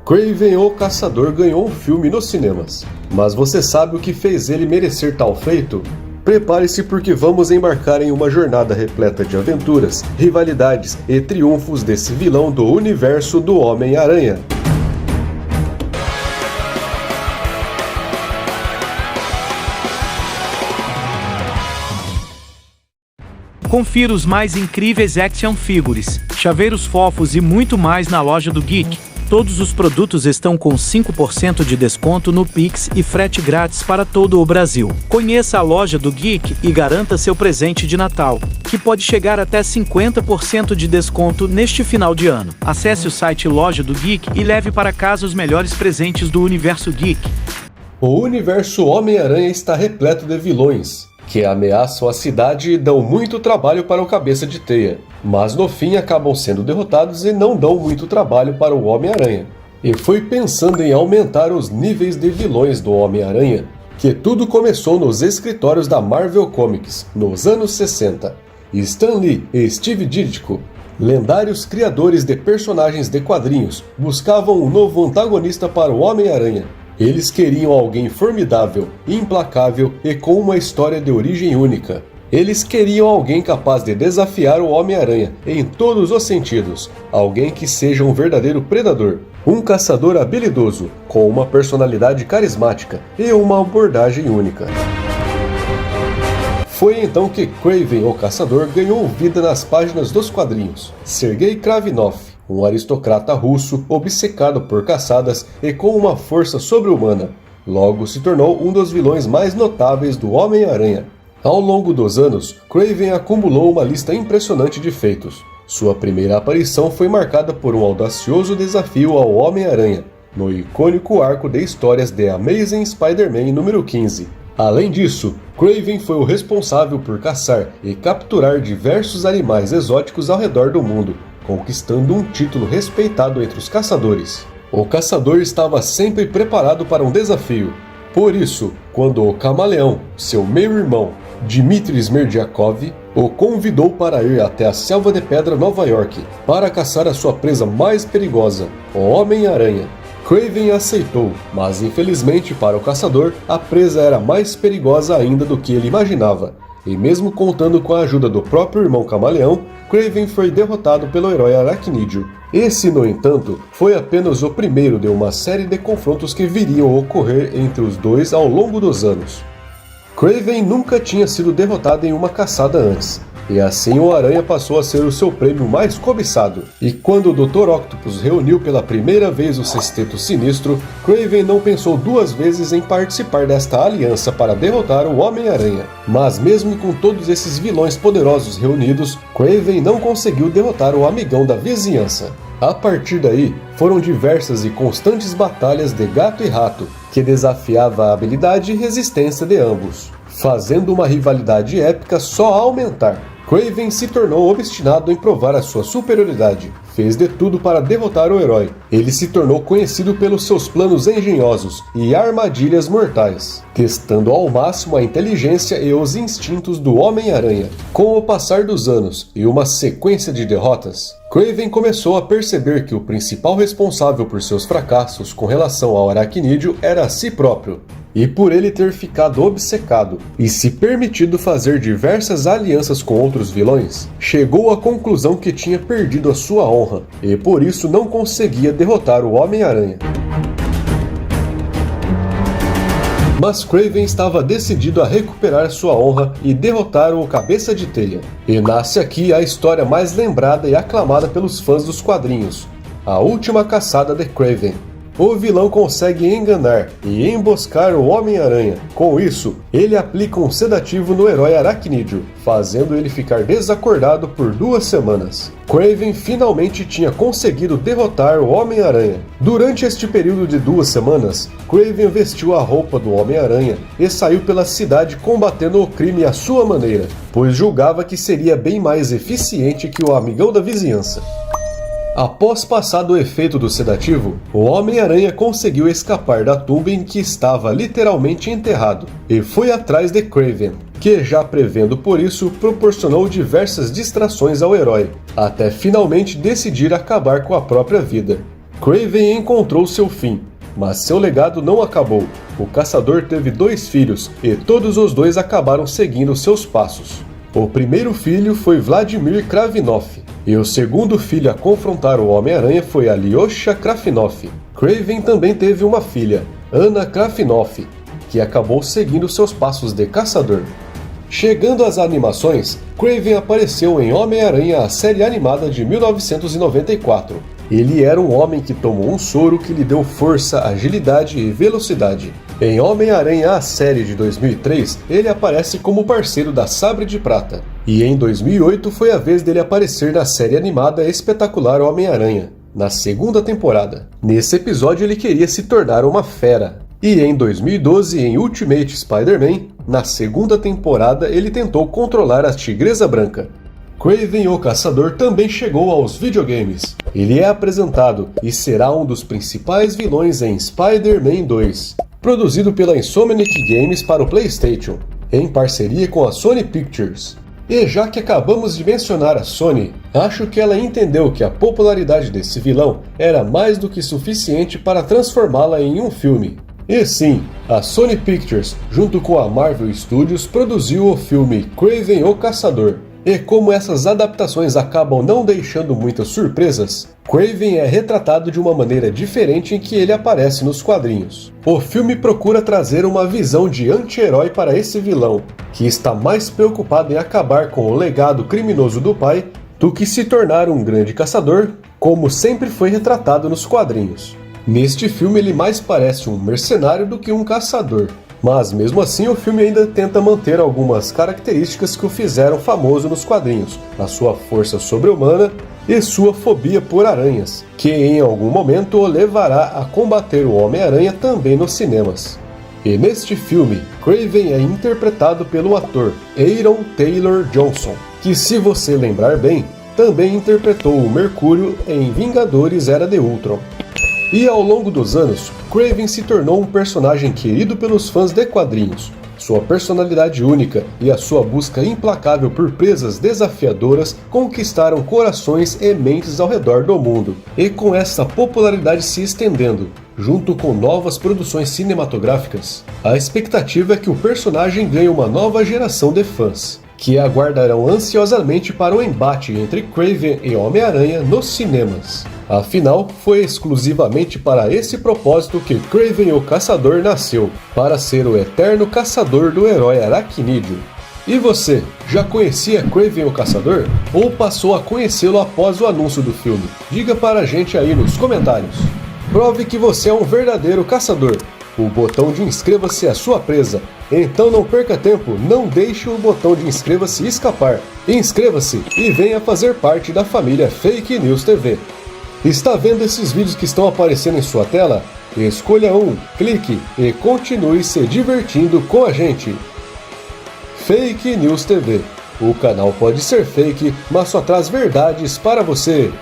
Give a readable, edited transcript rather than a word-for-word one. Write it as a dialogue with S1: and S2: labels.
S1: Kraven o Caçador ganhou um filme nos cinemas, mas você sabe o que fez ele merecer tal feito? Prepare-se porque vamos embarcar em uma jornada repleta de aventuras, rivalidades e triunfos desse vilão do universo do Homem-Aranha.
S2: Confira os mais incríveis action figures, chaveiros fofos e muito mais na loja do Geek. Todos os produtos estão com 5% de desconto no Pix e frete grátis para todo o Brasil. Conheça a loja do Geek e garanta seu presente de Natal, que pode chegar até 50% de desconto neste final de ano. Acesse o site Loja do Geek e leve para casa os melhores presentes do universo Geek.
S1: O universo Homem-Aranha está repleto de vilões, que ameaçam a cidade e dão muito trabalho para o Cabeça de Teia, mas no fim acabam sendo derrotados e não dão muito trabalho para o Homem-Aranha. E foi pensando em aumentar os níveis de vilões do Homem-Aranha que tudo começou nos escritórios da Marvel Comics, nos anos 60. Stan Lee e Steve Ditko, lendários criadores de personagens de quadrinhos, buscavam um novo antagonista para o Homem-Aranha. Eles queriam alguém formidável, implacável e com uma história de origem única. Eles queriam alguém capaz de desafiar o Homem-Aranha em todos os sentidos. Alguém que seja um verdadeiro predador. Um caçador habilidoso, com uma personalidade carismática e uma abordagem única. Foi então que Kraven o Caçador ganhou vida nas páginas dos quadrinhos. Sergei Kravinov, um aristocrata russo obcecado por caçadas e com uma força sobre-humana, logo se tornou um dos vilões mais notáveis do Homem-Aranha. Ao longo dos anos, Kraven acumulou uma lista impressionante de feitos. Sua primeira aparição foi marcada por um audacioso desafio ao Homem-Aranha, no icônico arco de histórias The Amazing Spider-Man número 15. Além disso, Kraven foi o responsável por caçar e capturar diversos animais exóticos ao redor do mundo, conquistando um título respeitado entre os caçadores. O caçador estava sempre preparado para um desafio. Por isso, quando o Camaleão, seu meio-irmão, Dmitry Smerdiakov, o convidou para ir até a Selva de Pedra, Nova York, para caçar a sua presa mais perigosa, o Homem-Aranha, Kraven aceitou, mas infelizmente para o caçador, a presa era mais perigosa ainda do que ele imaginava. E mesmo contando com a ajuda do próprio irmão Camaleão, Kraven foi derrotado pelo herói Aracnídeo. Esse, no entanto, foi apenas o primeiro de uma série de confrontos que viriam a ocorrer entre os dois ao longo dos anos. Kraven nunca tinha sido derrotado em uma caçada antes, e assim o Aranha passou a ser o seu prêmio mais cobiçado. E quando o Dr. Octopus reuniu pela primeira vez o Sexteto Sinistro, Kraven não pensou duas vezes em participar desta aliança para derrotar o Homem-Aranha. Mas mesmo com todos esses vilões poderosos reunidos, Kraven não conseguiu derrotar o amigão da vizinhança. A partir daí, foram diversas e constantes batalhas de gato e rato, que desafiava a habilidade e resistência de ambos, fazendo uma rivalidade épica só aumentar. Kraven se tornou obstinado em provar a sua superioridade. Fez de tudo para derrotar o herói. Ele se tornou conhecido pelos seus planos engenhosos e armadilhas mortais, testando ao máximo a inteligência e os instintos do Homem-Aranha. Com o passar dos anos e uma sequência de derrotas, Kraven começou a perceber que o principal responsável por seus fracassos com relação ao Aracnídeo era a si próprio. E por ele ter ficado obcecado e se permitido fazer diversas alianças com outros vilões, chegou à conclusão que tinha perdido a sua honra e por isso não conseguia derrotar o Homem-Aranha. Mas Kraven estava decidido a recuperar sua honra e derrotar o Cabeça de Teia. E nasce aqui a história mais lembrada e aclamada pelos fãs dos quadrinhos, A Última Caçada de Kraven. O vilão consegue enganar e emboscar o Homem-Aranha. Com isso, ele aplica um sedativo no herói Aracnídeo, fazendo ele ficar desacordado por 2 semanas. Kraven finalmente tinha conseguido derrotar o Homem-Aranha. Durante este período de 2 semanas, Kraven vestiu a roupa do Homem-Aranha e saiu pela cidade combatendo o crime à sua maneira, pois julgava que seria bem mais eficiente que o amigão da vizinhança. Após passar o efeito do sedativo, o Homem-Aranha conseguiu escapar da tumba em que estava literalmente enterrado, e foi atrás de Kraven, que já prevendo por isso, proporcionou diversas distrações ao herói, até finalmente decidir acabar com a própria vida. Kraven encontrou seu fim, mas seu legado não acabou. O caçador teve 2 filhos e todos os 2 acabaram seguindo seus passos. O primeiro filho foi Vladimir Kravinov, e o segundo filho a confrontar o Homem-Aranha foi Alyosha Krafinov. Kraven também teve uma filha, Anna Krafinov, que acabou seguindo seus passos de caçador. Chegando às animações, Kraven apareceu em Homem-Aranha, a série animada de 1994. Ele era um homem que tomou um soro que lhe deu força, agilidade e velocidade. Em Homem-Aranha, a série de 2003, ele aparece como parceiro da Sabre de Prata. E em 2008 foi a vez dele aparecer na série animada Espetacular Homem-Aranha, na 2ª temporada. Nesse episódio ele queria se tornar uma fera. E em 2012, em Ultimate Spider-Man, na 2ª temporada, ele tentou controlar a Tigresa Branca. Kraven o Caçador também chegou aos videogames. Ele é apresentado e será um dos principais vilões em Spider-Man 2, produzido pela Insomniac Games para o PlayStation, em parceria com a Sony Pictures. E já que acabamos de mencionar a Sony, acho que ela entendeu que a popularidade desse vilão era mais do que suficiente para transformá-la em um filme. E sim, a Sony Pictures, junto com a Marvel Studios, produziu o filme Kraven o Caçador. E como essas adaptações acabam não deixando muitas surpresas, Kraven é retratado de uma maneira diferente em que ele aparece nos quadrinhos. O filme procura trazer uma visão de anti-herói para esse vilão, que está mais preocupado em acabar com o legado criminoso do pai do que se tornar um grande caçador, como sempre foi retratado nos quadrinhos. Neste filme ele mais parece um mercenário do que um caçador. Mas mesmo assim o filme ainda tenta manter algumas características que o fizeram famoso nos quadrinhos, a sua força sobre-humana e sua fobia por aranhas, que em algum momento o levará a combater o Homem-Aranha também nos cinemas. E neste filme, Kraven é interpretado pelo ator Aaron Taylor Johnson, que, se você lembrar bem, também interpretou o Mercúrio em Vingadores Era de Ultron. E ao longo dos anos, Kraven se tornou um personagem querido pelos fãs de quadrinhos. Sua personalidade única e a sua busca implacável por presas desafiadoras conquistaram corações e mentes ao redor do mundo. E com essa popularidade se estendendo, junto com novas produções cinematográficas, a expectativa é que o personagem ganhe uma nova geração de fãs, que aguardarão ansiosamente para o embate entre Kraven e Homem-Aranha nos cinemas. Afinal, foi exclusivamente para esse propósito que Kraven o Caçador nasceu, para ser o eterno caçador do herói aracnídeo. E você, já conhecia Kraven o Caçador? Ou passou a conhecê-lo após o anúncio do filme? Diga para a gente aí nos comentários. Prove que você é um verdadeiro caçador. O botão de inscreva-se é a sua presa. Então não perca tempo, não deixe o botão de inscreva-se escapar. Inscreva-se e venha fazer parte da família Fake News TV. Está vendo esses vídeos que estão aparecendo em sua tela? Escolha um, clique e continue se divertindo com a gente. Fake News TV. O canal pode ser fake, mas só traz verdades para você.